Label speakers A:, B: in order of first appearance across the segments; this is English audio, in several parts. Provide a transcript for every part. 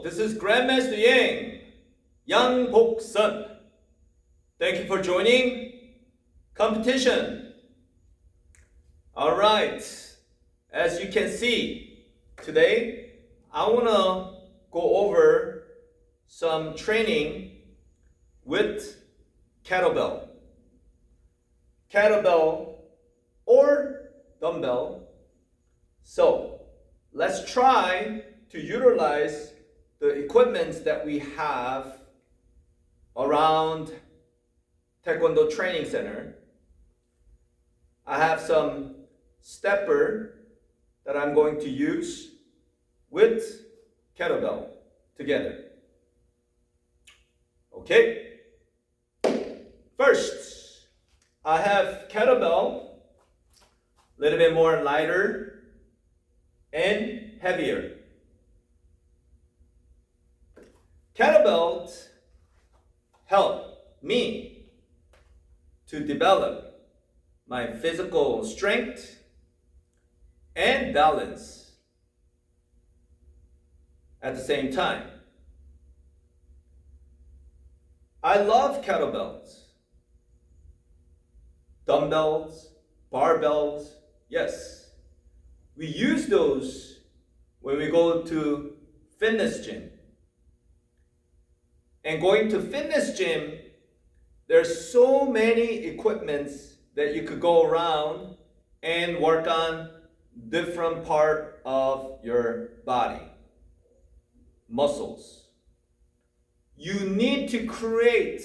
A: Hello, this is Grandmaster Yang Bok-sun. Thank you for joining competition. Alright, as you can see, today I want to go over some training with kettlebell. Kettlebell or dumbbell. So let's try to utilize the equipment that we have around Taekwondo Training Center. I have some stepper that I'm going to use with kettlebell together. Okay. First, I have kettlebell, a little bit more lighter and heavier. Kettlebells help me to develop my physical strength and balance at the same time. I love kettlebells, dumbbells, barbells. Yes, we use those when we go to fitness gym. And going to fitness gym, there's so many equipments that you could go around and work on different part of your body, muscles. You need to create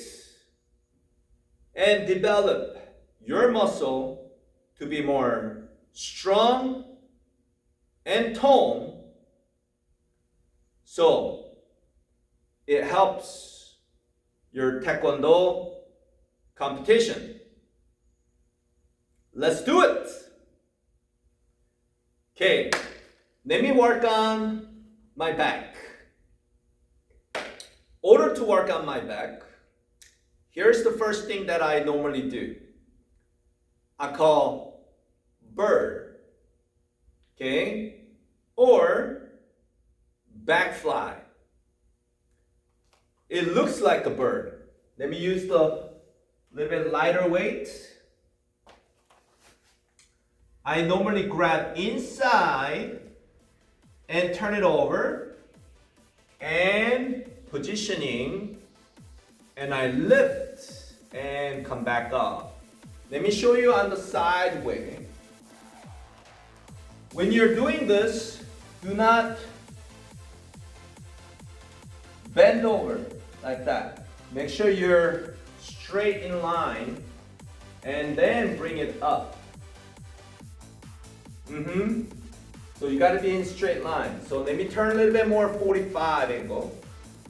A: and develop your muscle to be more strong and toned. So it helps your Taekwondo competition. Let's do it. Okay, let me work on my back. In order to work on my back, here's the first thing that I normally do. I call bird, okay, or back fly. It looks like a bird. Let me use the little bit lighter weight. I normally grab inside and turn it over and positioning, and I lift and come back up. Let me show you on the side way. When you're doing this, do not bend over like that. Make sure you're straight in line and then bring it up. So you gotta be in straight line. So let me turn a little bit more 45 angle.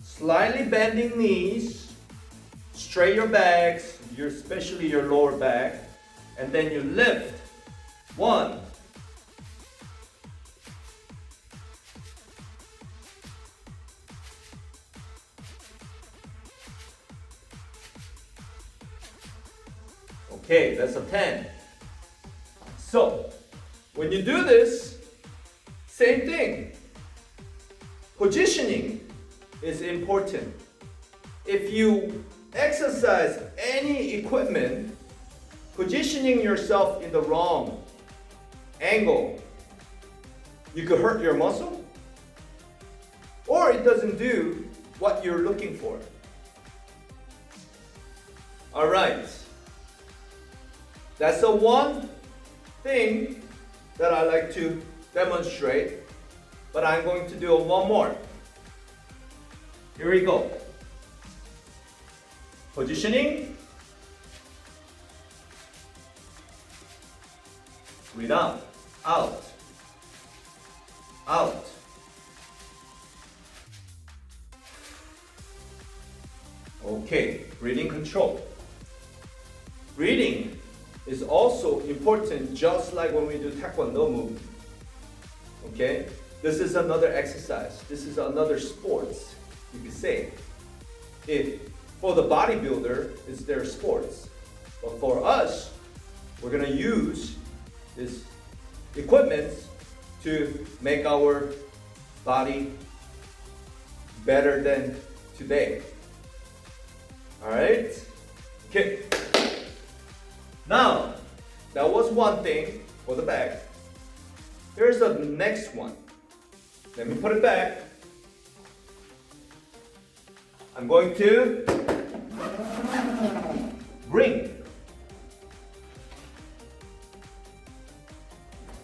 A: Slightly bending knees, straight your backs, especially your lower back, and then you lift. 1, 2. Okay, that's a 10. So, when you do this, same thing. Positioning is important. If you exercise any equipment, positioning yourself in the wrong angle, you could hurt your muscle, or it doesn't do what you're looking for. All right. That's the one thing that I like to demonstrate, but I'm going to do one more. Here we go. Positioning. Breathe out, out, out. Okay, breathing control. Breathing is also important, just like when we do Taekwondo movement. Okay? This is another exercise. This is another sports, you could say. If for the bodybuilder, it's their sports. But for us, we're gonna use this equipment to make our body better than today. Alright? Okay. Now, that was one thing for the back. Here's the next one. Let me put it back. I'm going to bring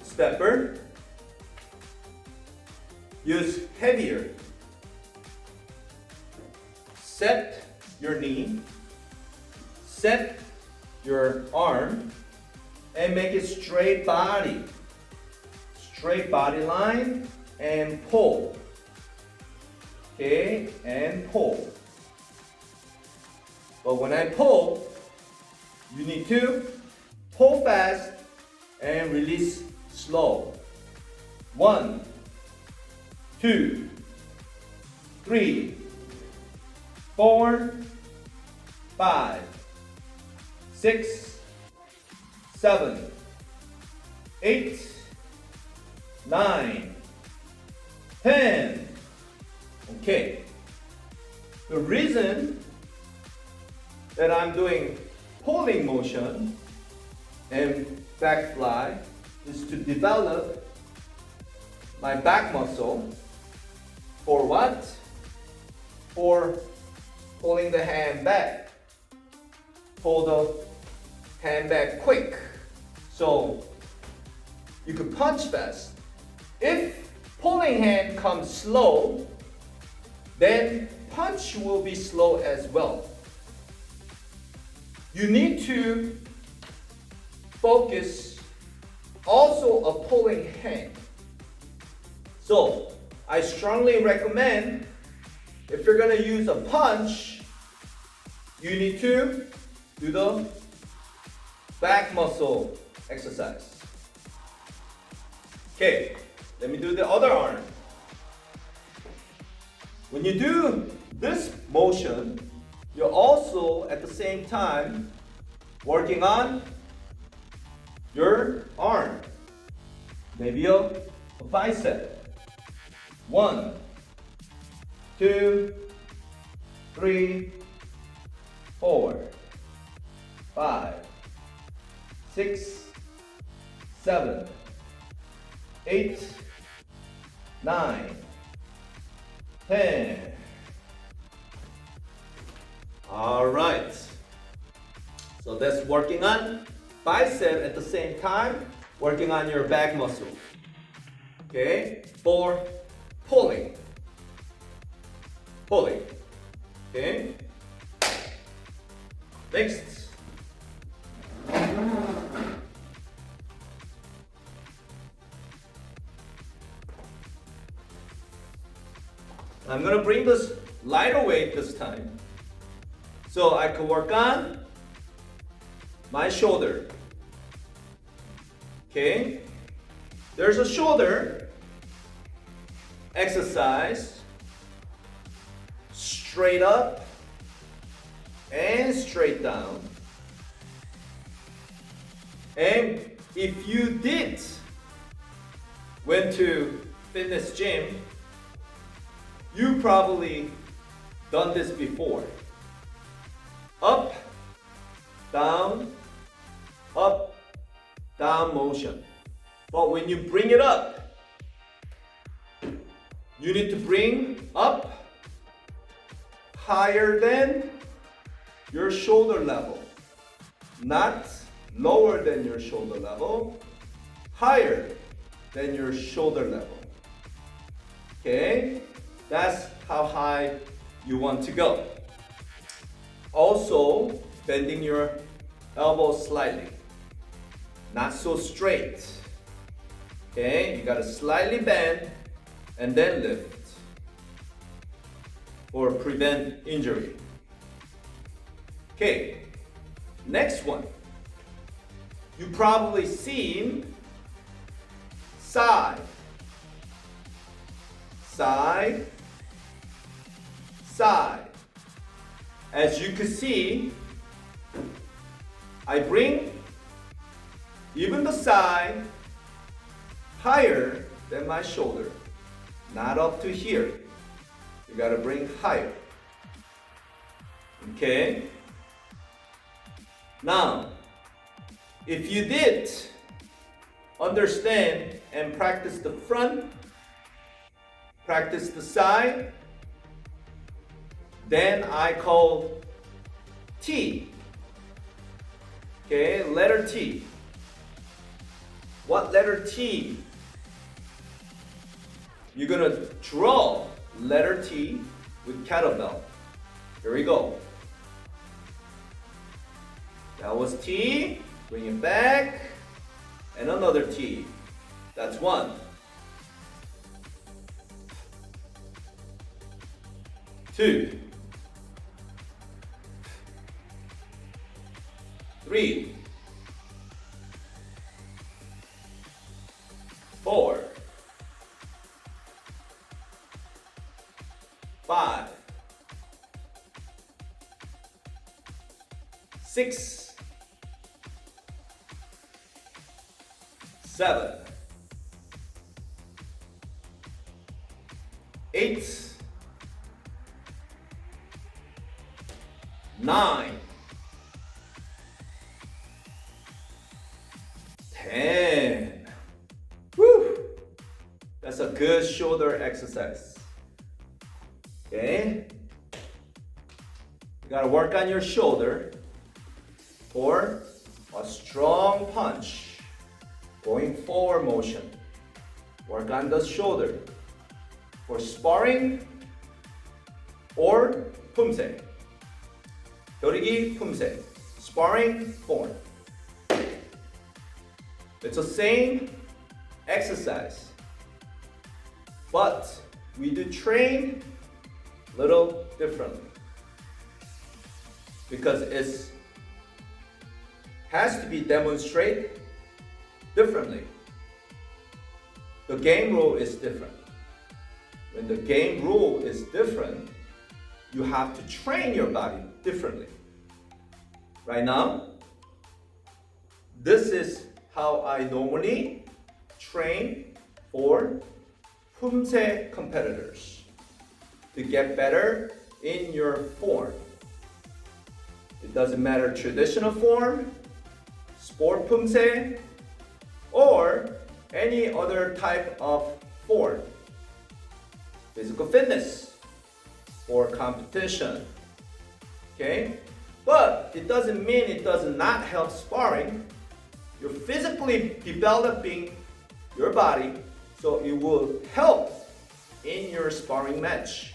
A: stepper. Use heavier. Set your knee, set your arm, and make it straight body line, and pull. Okay, and pull. But when I pull, you need to pull fast and release slow. 1, 2, 3, 4, 5, 6, 7, 8, 9, 10. Okay. The reason that I'm doing pulling motion and back fly is to develop my back muscle. For what? For pulling the hand back. Pull the hand back quick. So you can punch fast. If pulling hand comes slow, then punch will be slow as well. You need to focus also a pulling hand. So I strongly recommend, if you're going to use a punch, you need to do the back muscle exercise. Okay, let me do the other arm. When you do this motion, you're also at the same time working on your arm. Maybe a bicep. 1, 2, 3, 4, 5, 6, 7, 8, 9, 10. All right. So that's working on bicep at the same time, working on your back muscle. Okay, for pulling. Pulling. Okay. Next. I'm going to bring this lighter weight this time, so I can work on my shoulder. Okay, there's a shoulder exercise, straight up and straight down. And if you went to fitness gym, you probably done this before. Up, down motion. But when you bring it up, you need to bring up higher than your shoulder level. Not lower than your shoulder level, higher than your shoulder level. Okay? That's how high you want to go. Also, bending your elbow slightly. Not so straight. Okay, you gotta slightly bend and then lift or prevent injury. Okay, next one. You probably seen side, side, side. As you can see, I bring even the side higher than my shoulder, not up to here. You gotta bring higher. Okay? Now, if you did understand and practice the front, practice the side, then I call T. Okay, letter T. What letter T? You're gonna draw letter T with kettlebell. Here we go. That was T. Bring it back. And another T. That's one. Two. Three. Four. Five. Six. Seven. Eight. Nine. 10. Woo! That's a good shoulder exercise. Okay? You gotta work on your shoulder for a strong punch. Going forward motion. Work on the shoulder for sparring or 품새. 겨루기 품새. Sparring form. It's the same exercise, but we do train a little differently because it has to be demonstrated differently. The game rule is different. When the game rule is different, you have to train your body differently. Right now, this is how I normally train for 품새 competitors to get better in your form. It doesn't matter traditional form, sport 품새, or any other type of form. Physical fitness or competition. Okay? But it doesn't mean it does not help sparring. You're physically developing your body, so it will help in your sparring match.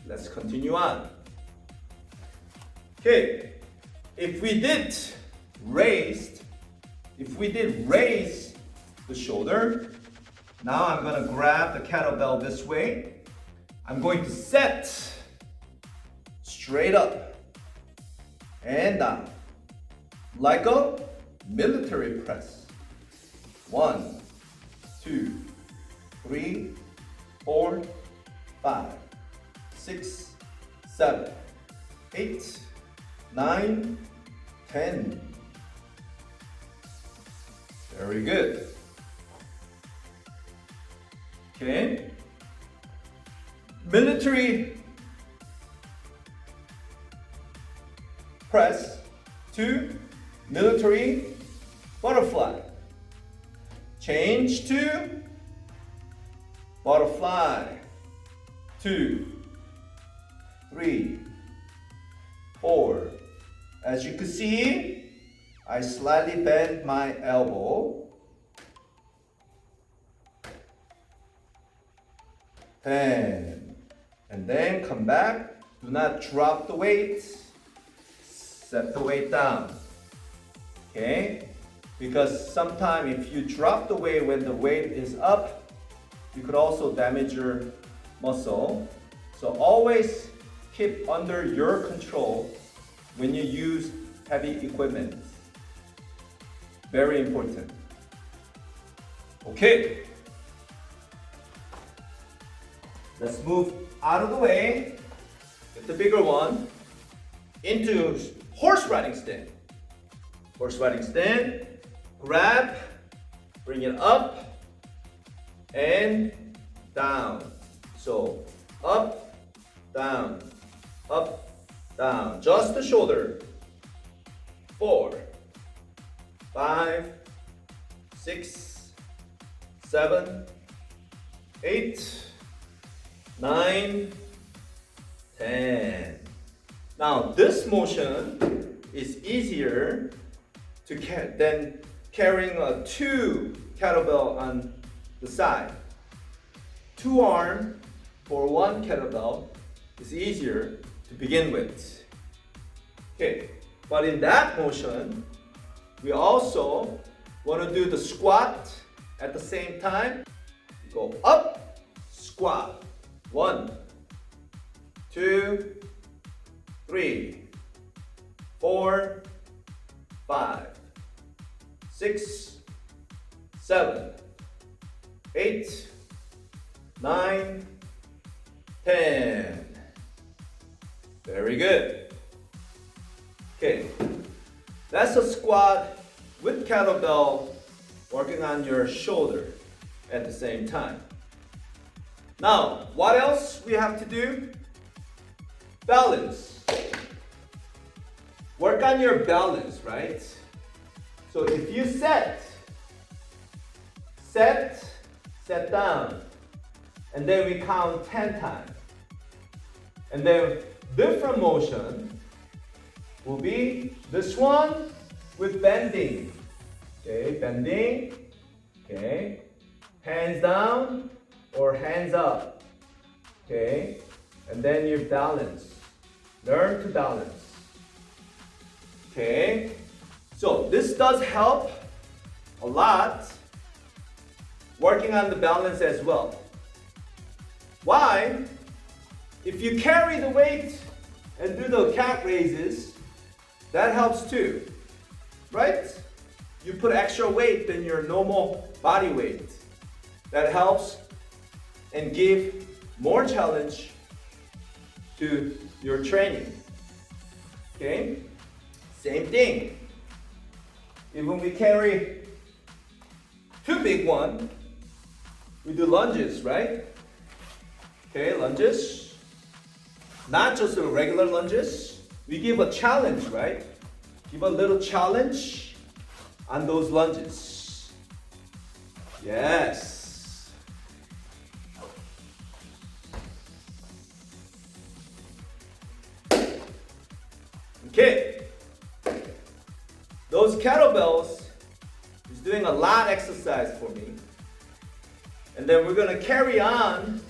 A: Let's continue on. Okay, if we did raise the shoulder, now I'm gonna grab the kettlebell this way. I'm going to set straight up and down. Like a military press. 1, 2, 3, 4, 5, 6, 7, 8, 9, 10. Very good. Okay. Military press to military butterfly. Change to butterfly. 2, 3, 4. As you can see, I slightly bend my elbow. 10. And then come back. Do not drop the weight. Set the weight down. Okay? Because sometimes if you drop the weight when the weight is up, you could also damage your muscle. So always keep under your control when you use heavy equipment. Very important. Okay. Let's move out of the way. Get the bigger one into horse riding stand. Horse riding stand. Grab, bring it up and down. So up, down, up, down. Just the shoulder. 4, 5, 6, 7, 8, 9, 10. Now this motion is easier than carrying a 2 kettlebell on the side. 2 arm for 1 kettlebell is easier to begin with. Okay, but in that motion, we also want to do the squat at the same time. Go up, squat. 1, 2, 3, 4, 5, 6, 7, 8, 9, 10. Very good. Okay, that's a squat with kettlebell working on your shoulder at the same time. Now, what else we have to do? Balance. Work on your balance, right? So if you set down, and then we count 10 times. And then different motion will be this one with bending. Okay, bending. Okay, hands down or hands up. Okay, and then you balance. Learn to balance. Okay, so this does help a lot working on the balance as well. Why? If you carry the weight and do the calf raises, that helps too, right? You put extra weight than your normal body weight. That helps and give more challenge to your training. Okay? Same thing. Even we carry 2 big ones, we do lunges, right? Okay, lunges. Not just the regular lunges. We give a challenge, right? Give a little challenge on those lunges. Yes. Okay. Those kettlebells is doing a lot of exercise for me. And then we're going to carry on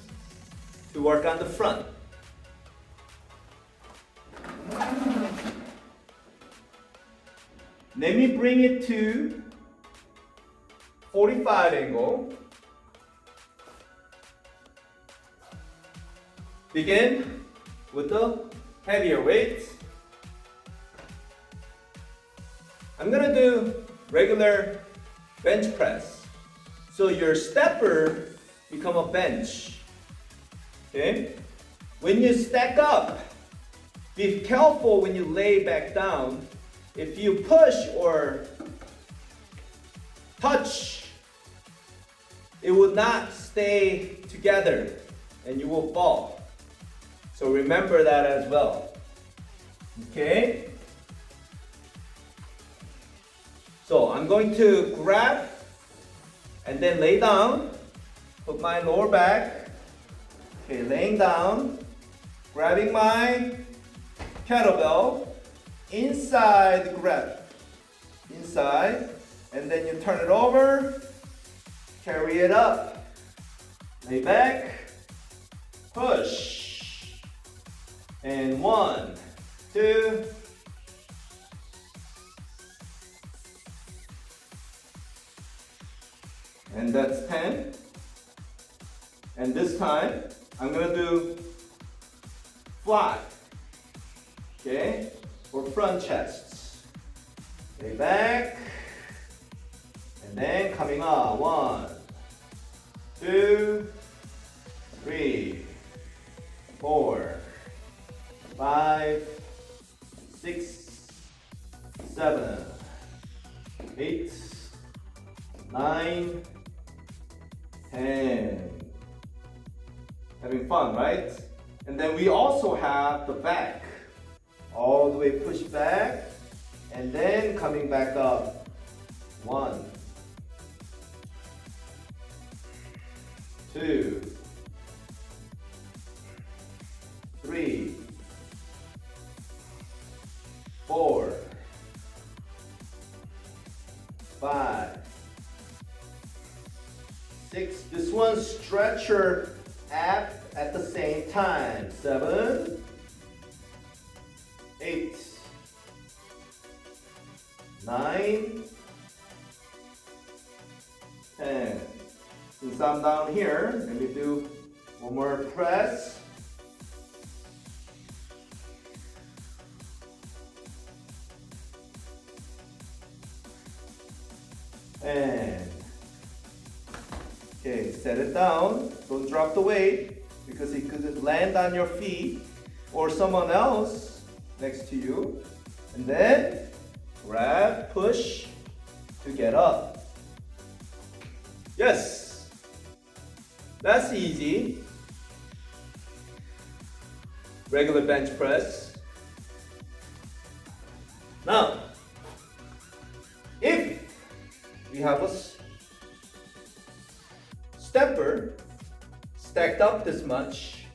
A: to work on the front. Let me bring it to 45 angle. Begin with the heavier weight. I'm gonna do regular bench press. So your stepper become a bench. Okay? When you stack up, be careful when you lay back down. If you push or touch, it will not stay together and you will fall. So remember that as well. Okay? So I'm going to grab and then lay down, put my lower back. Okay, laying down, grabbing my kettlebell, inside the grab, inside, and then you turn it over, carry it up, lay back, push, and 1, 2, and that's 10, and this time I'm gonna do fly, okay? For front chests. Lay back. And then coming up. 1, 2, 3, 4, 5, 6, 7, 8, 9, 10. Having fun, right? And then we also have the back. All the way push back, and then coming back up. 1, 2, 3, 4, 5, 6. This one stretch your ab at the same time. 7, 8, 9, 10. Since I'm down here, let me do one more press. And okay, set it down. Don't drop the weight because it could land on your feet or someone else next to you. And then grab, push to get up. Yes, that's easy. Regular bench press. Now, if we have a stepper stacked up this much,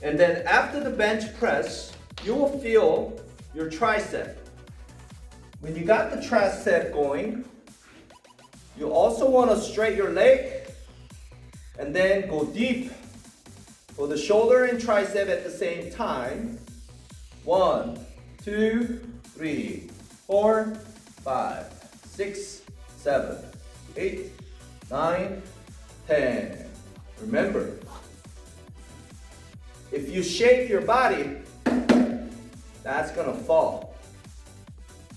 A: and then after the bench press, you will feel your tricep. When you got the tricep going, you also want to straighten your leg and then go deep for the shoulder and tricep at the same time. 1, 2, 3, 4, 5, 6, 7, 8, 9, 10. Remember, if you shake your body, that's gonna fall.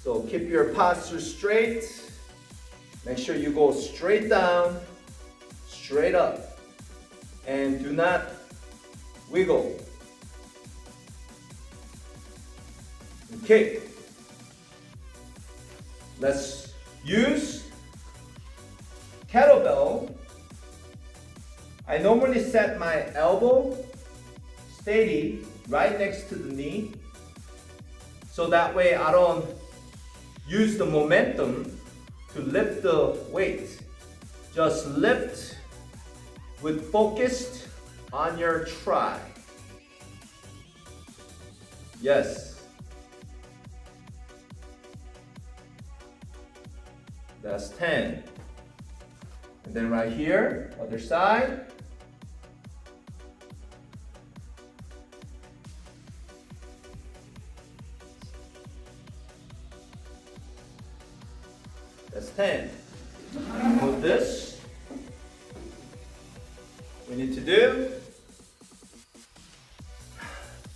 A: So keep your posture straight. Make sure you go straight down, straight up, and do not wiggle. Okay, let's use kettlebell. I normally set my elbow steady right next to the knee, so that way I don't use the momentum to lift the weight. Just lift with focused on your tri. Yes. That's 10. And then right here, other side. That's 10. With this, we need to do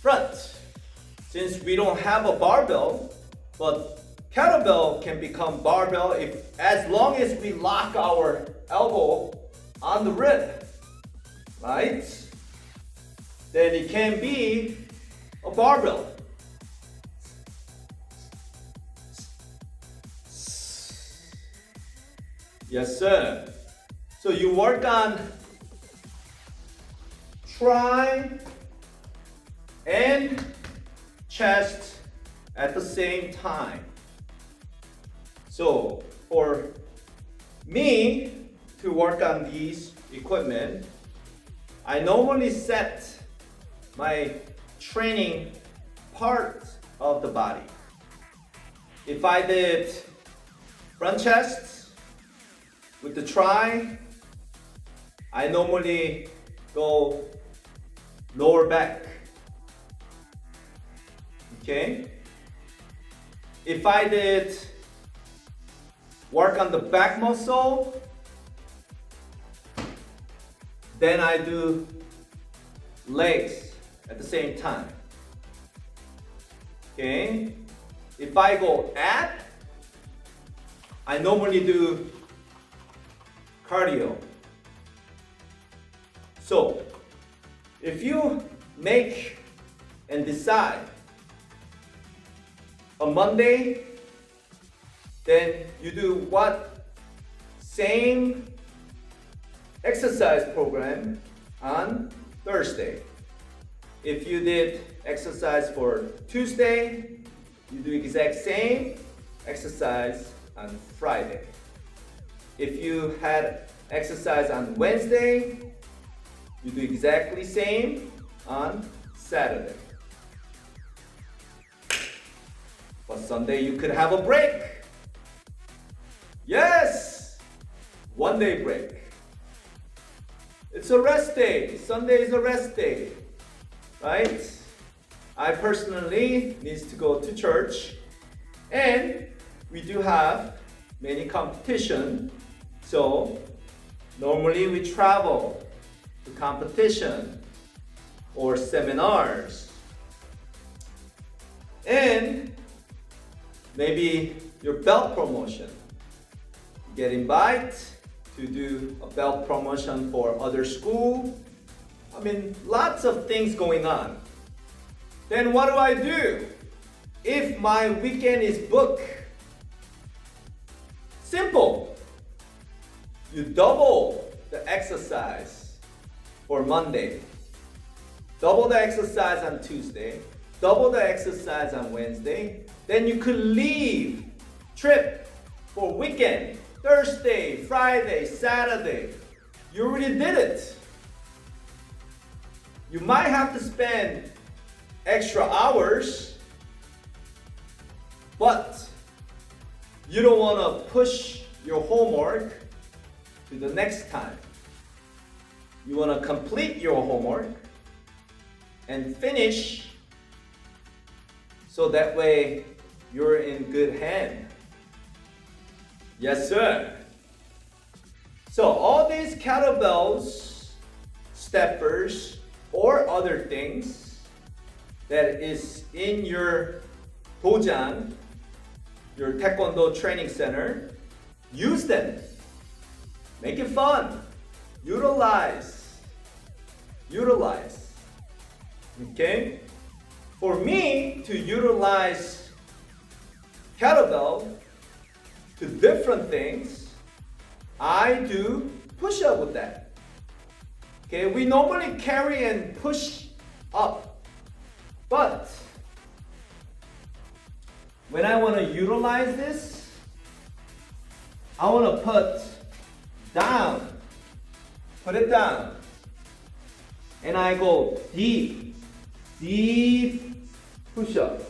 A: front. Since we don't have a barbell, but kettlebell can become barbell if as long as we lock our elbow on the rib, right? Then it can be a barbell. Yes, sir. So you work on tri and chest at the same time. So for me to work on these equipment, I normally set my training part of the body. If I did front chest with the tri, I normally go lower back. Okay? If I did work on the back muscle, then I do legs at the same time. Okay? If I go ab, I normally do cardio. So, if you make and decide on Monday, then you do what same exercise program on Thursday. If you did exercise for Tuesday, you do exact same exercise on Friday. If you had exercise on Wednesday, you do exactly same on Saturday. But Sunday you could have a break. Yes! 1 day break. It's a rest day. Sunday is a rest day. Right? I personally need to go to church, and we do have many competition. So normally we travel to competition or seminars, and maybe your belt promotion. You get invited to do a belt promotion for other school. I mean, lots of things going on. Then what do I do if my weekend is booked? Simple. You double the exercise for Monday, double the exercise on Tuesday, double the exercise on Wednesday. Then you could leave trip for weekend, Thursday, Friday, Saturday. You already did it. You might have to spend extra hours, but you don't want to push your homework to the next time. You want to complete your homework and finish, so that way you're in good hand. Yes, sir. So all these kettlebells, steppers, or other things that is in your dojan, your taekwondo training center, use them. Make it fun. Utilize. Okay? For me to utilize kettlebell to different things, I do push-up with that. Okay, we normally carry and push up, but when I want to utilize this, I want to put it down, and I go deep push-up.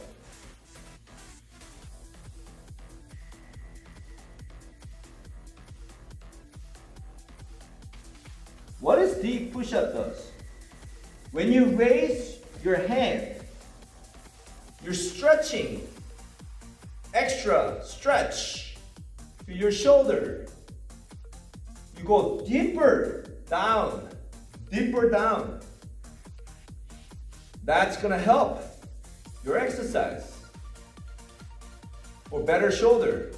A: What is deep push-up does? When you raise your hand, you're stretching, extra stretch to your shoulder. You go deeper down. That's gonna help your exercise for better shoulder.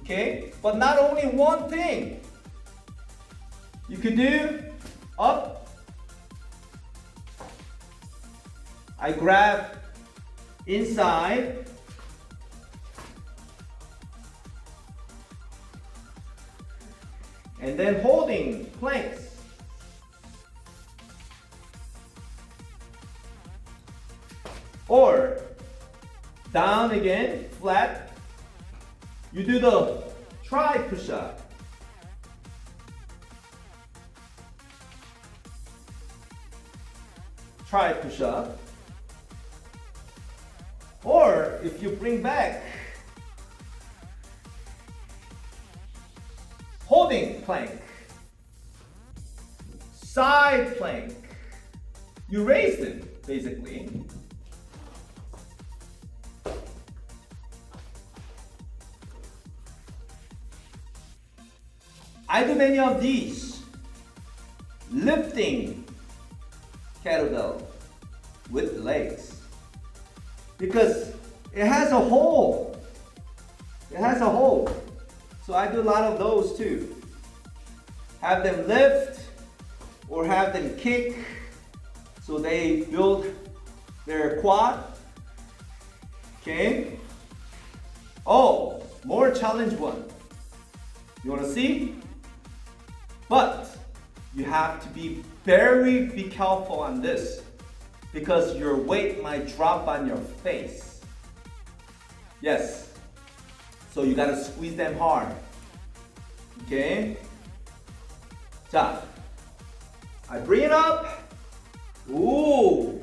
A: Okay? But not only one thing. You could do up. I grab inside. And then holding planks. Or down again, flat. You do the tri push-up. Try push-up. Or if you bring back, holding plank, side plank. You raise it basically. I do many of these. Lifting kettlebell with the legs, because it has a hole. So I do a lot of those too. Have them lift or have them kick, so they build their quad. Okay. Oh, more challenge one. You want to see? But you have to be careful on this because your weight might drop on your face. Yes. So you gotta squeeze them hard. Okay? 자, I bring it up. Ooh.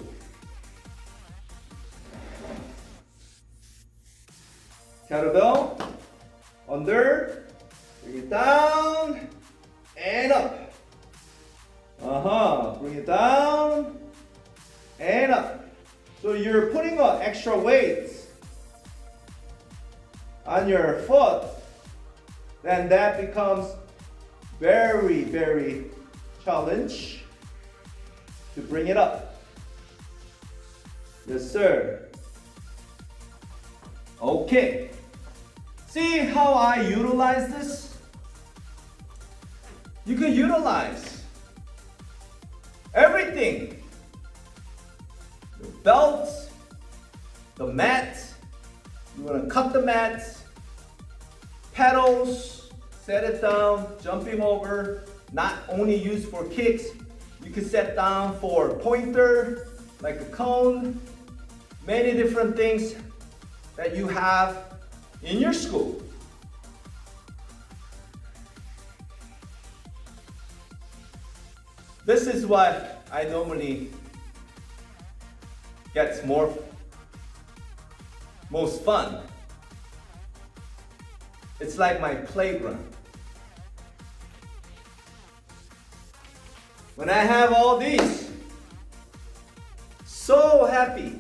A: Kettlebell, under, bring it down, and up. Bring it down, and up. So you're putting an extra weight on your foot, then that becomes very challenge to bring it up. Yes, sir. Okay. See how I utilize this? You can utilize everything. The belt, the mat, you want to cut the mat, pedals, set it down, jumping over, not only used for kicks, you can set down for pointer, like a cone, many different things that you have in your school. This is what I normally gets most fun. It's like my playground. When I have all these, so happy.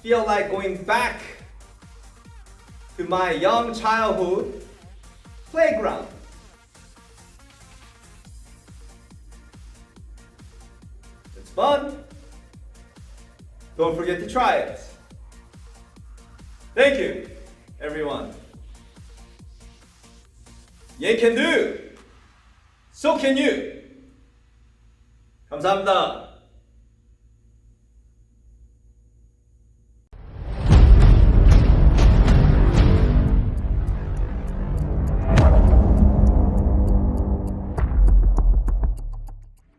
A: Feel like going back to my young childhood playground. It's fun. Don't forget to try it. Thank you, everyone. Ye can do. So can you. 감사합니다.